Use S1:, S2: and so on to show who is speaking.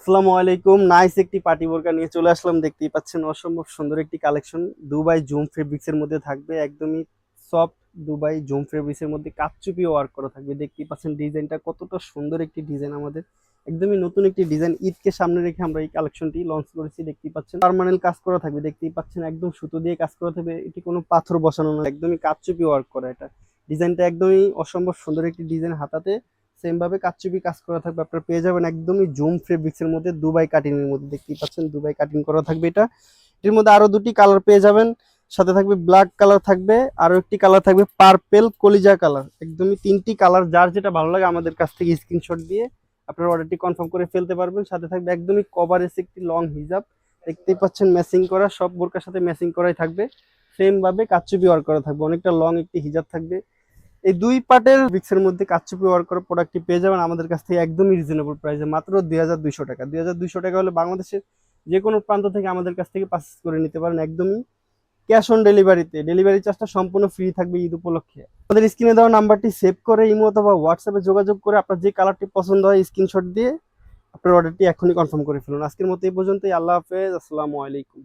S1: আসসালামু আলাইকুম। নাইস একটি পার্টি বোরকা নিয়ে চলে আসলাম। দেখতেই পাচ্ছেন অসম্ভব সুন্দর একটি কালেকশন। দুবাই জুম ফেব্রিক্স এর মধ্যে থাকবে, একদমই সফট দুবাই জুম ফেব্রিক্স এর মধ্যে কারচুপি ওয়ার্ক করা থাকবে। দেখতেই পাচ্ছেন ডিজাইনটা কতটা সুন্দর একটি ডিজাইন, আমাদের একদমই নতুন একটি ডিজাইন। ঈদকে সামনে রেখে আমরা এই কালেকশনটি লঞ্চ করেছি। দেখতেই পাচ্ছেন পার্মানেন্ট কাজ করা থাকবে, দেখতেই পাচ্ছেন একদম সুতো দিয়ে কাজ করা থাকবে। এটি কোনো পাথর বসানো না, একদমই কারচুপি ওয়ার্ক করা। এটা ডিজাইনটা একদমই অসম্ভব সুন্দর একটি ডিজাইন, হাতাতে সেম ভাবে কারচুপি কাজ করা থাকবে। আপনারা পেয়ে যাবেন একদমই জুম ফেব্রিক্স এর মধ্যে, দুবাই কাটিং এর মধ্যে। দেখতেই পাচ্ছেন দুবাই কাটিং করা থাকবে। এর মধ্যে আরো দুটি কালার পেয়ে যাবেন, সাথে থাকবে ব্ল্যাক কালার থাকবে, আরো একটি কালার থাকবে পার্পেল কলিজা কালার। একদমই তিনটি কালার, যার যেটা ভালো লাগে আমাদের কাছ থেকে স্ক্রিনশট দিয়ে আপনার অর্ডারটি কনফার্ম করে ফেলতে পারবেন। সাথে থাকবে একদমই কভারেজ একটি লং হিজাব, দেখতেই পাচ্ছেন ম্যাচিং করা, সব বোরকার সাথে ম্যাচিং করাই থাকবে। সেম ভাবে কারচুপি ওয়ার্ক করা থাকবে, অনেকটা লং একটি হিজাব থাকবে। এই দুই পার্টের বিক্সের মধ্যে কারচুপি ওয়ার্ক করা প্রোডাক্টটি পেয়ে যাবেন আমাদের কাছ থেকে একদমই রিজনেবল প্রাইসে, মাত্র 2200 টাকা। 2200 টাকা হলে বাংলাদেশের যে কোনো প্রান্ত থেকে আমাদের কাছ থেকে পারচেজ করে নিতে পারেন, একদমই ক্যাশ অন ডেলিভারিতে। ডেলিভারি চার্জটা সম্পূর্ণ ফ্রি থাকবে ঈদ উপলক্ষে। আমাদের স্ক্রিনে দেওয়া নাম্বারটি সেভ করে ইমো অথবা হোয়াটসঅ্যাপে যোগাযোগ করে আপনার যে কালারটি পছন্দ হয় স্ক্রিনশট দিয়ে আপনার অর্ডারটি এখনই কনফার্ম করে ফেলুন। আজকের মতো এই পর্যন্তই। আল্লাহ হাফেজ, আসসালামু আলাইকুম।